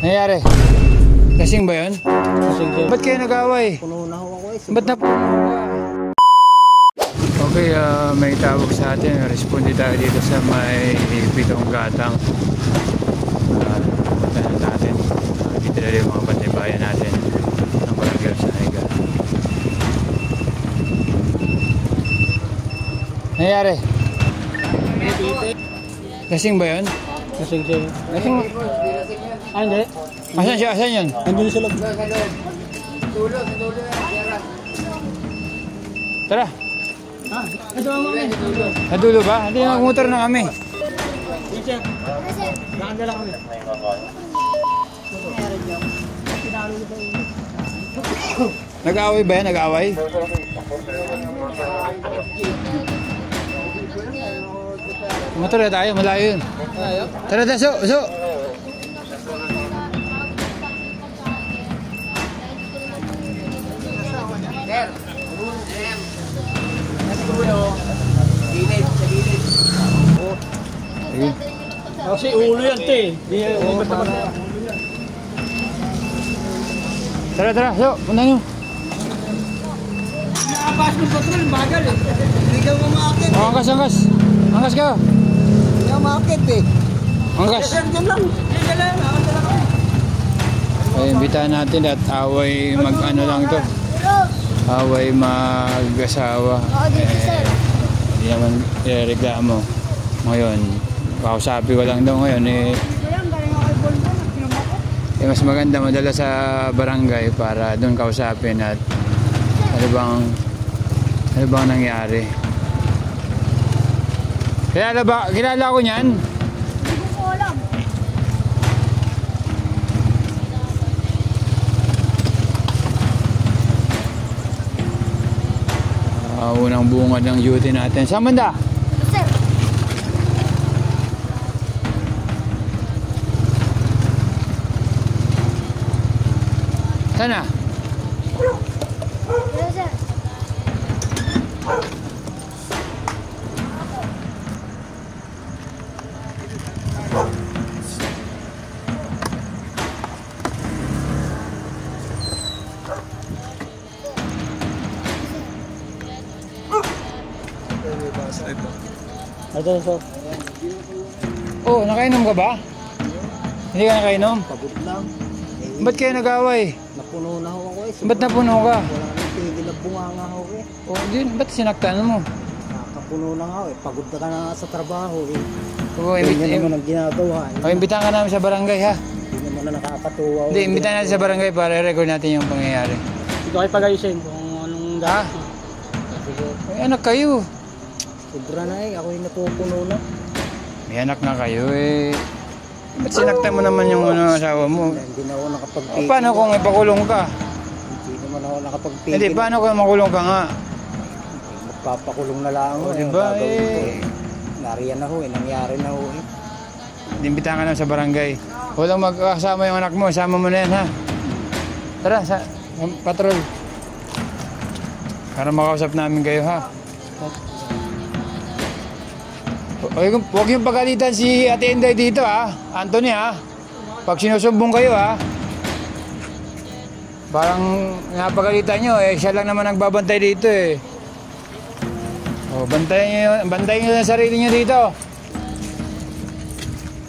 Nangyari? Lasing ba yun? Lasing sir. Ba't kayo nag-away? Puno na ako eh. Ba't na puno ka? Okay, may tawag sa atin. Responde tayo dito sa may Pitong Gatang. Punta na natin. Dito na rin yung mga bantay-bayan natin ng Barangay sa Higa. Nangyari? Lasing ba yun? Lasing sir. Lasing? Ah, hindi. Asan siya? Asan yun? Nandun sa loob. Tara! Ah, ito ang mga. Nadulo ba? Hindi na motor na kami. Yes sir. Nakandala kami. Nag-aaway ba yan? Nag-aaway? Motor na tayo, malayo yun. Tara, tara, so! Ayun. Kasi ulo yan te. Tara, tara, so, punta nyo. Nakapas mo patrol, bagal eh. Hindi ka mamakit. Oh, angkas, angkas. Angkas ka. Hindi ka mamakit eh. Angkas. Sir, dyan lang. Dyan ka lang. Nakandala kami. Ay, imbitahan natin at away mag-ano lang to. Away mag-asawa. Hindi naman reklamo. Ngayon, kausapin ko lang daw ngayon mas maganda madala sa barangay para doon kausapin at ano bang nangyari. Kilala ko niyan? Hindi ko alam. Unang bungad ng duty natin. Saan banda? Sir. Sana? Yes, sir. Ito sir. Oh, nakainom ka ba? Hindi ka nakainom? Pagod lang. Ba't kayo nag-away? Napuno na ako eh. Ba't napuno ka? Wala nang tigil na bunganga ako eh. Oh, ba't sinaktan mo? Nakapuno na ako eh. Pagod na ka na sa trabaho eh. Oh, Hindi naman ang ginagawa eh. imbitahan ka namin sa barangay ha? Hindi naman na nakakatuwa. Hindi, imbitahan natin sa barangay para i-record natin yung pangyayari. Ito kayo pag-ayusin kung anong Ha? Sige. May anak kayo. Sobra na eh. Ako yung napupuno na. May anak na kayo eh. Ba't sinaktan mo naman yung asawa mo? Hindi na ako nakapagpigil. O, paano kung ipakulong ka? Hindi naman ako nakapagpigil. Hindi, paano kung makulong ka nga? Magpapakulong na lang ako. O, diba Nariyan na ho eh. Nangyari na ho eh. Imbitahan ka naman sa barangay. Walang magkasama yung anak mo. Sama mo na yan ha. Tara, patrol. Para makausap namin kayo ha. Huwag yung pagalitan si Ate Inday dito ha. Anthony ha. Pag sinusumbong kayo ha. Parang napagalitan nyo eh. Siya lang naman nagbabantay dito eh. O, bantayan nyo yung sarili nyo dito.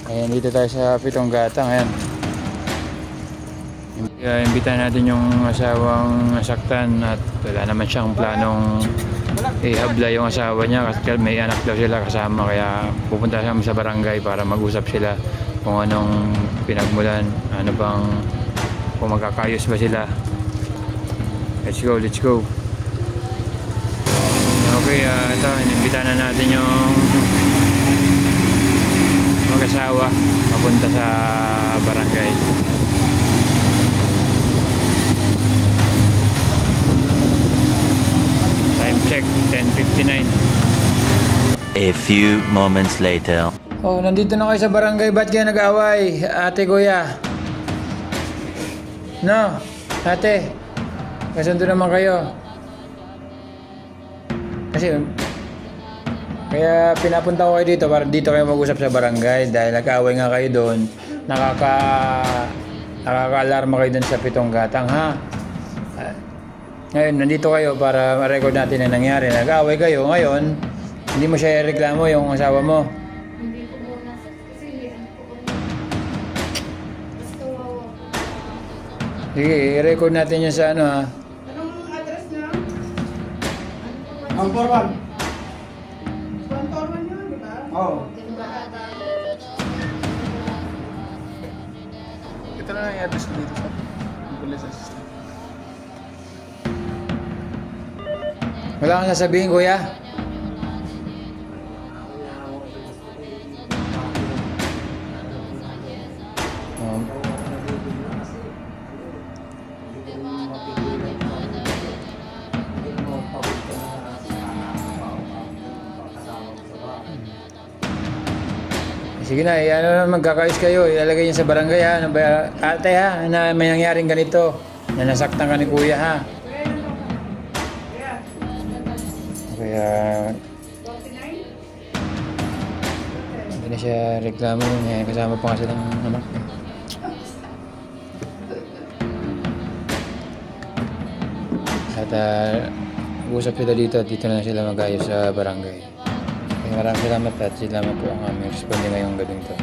Ayan, dito tayo sa Pitong Gatang. Ayan. Imbitahan natin yung asawang nasaktan at wala naman siyang planong ihabla yung asawa niya kasi may anak daw sila kasama, kaya pupunta kami sa barangay para mag-usap sila kung anong pinagmulan, ano bang, kung magkakayos ba sila. Let's go. Okay, ito, inimbitahan na natin yung mag-asawa papunta sa barangay. Time check, 10:59. A few moments later. Oh, nandito na kayo sa barangay. Ba't kayo nag-away, ate, kuya? No, ate, kasundo naman kayo. Kasi, kaya pinapunta ko kayo dito para dito kayo mag-usap sa barangay dahil nag-away nga kayo doon. nakaka-alarma kayo dun sa pitong gatang, ha? Ngayon, nandito kayo para ma-record natin ang nangyari. Nag-away kayo. Ngayon, hindi mo siya reklamo yung asawa mo. Hindi ko muna. Kasi ano ko basta wawa. Sige, i-record natin yun sa ano, ha? Anong address niya? Ang forward. Bantorman yun, di ba? Oo. Ito na lang i-address ko dito sa police assistant. Wala kang sasabihin, kuya? Sige na, ano, magkakayos kayo. Ilalagay niyo sa barangay, ha? Ano ba, ate, ha? Na may nangyaring ganito. Na nasaktan ka ni kuya, ha? Kaya... hindi na siya reklamo. Kasama pa nga silang anak. At usap sila dito at dito na sila mag-ayos sa barangay. Maraming salamat at sila po ang aming responde ngayong gabing ito.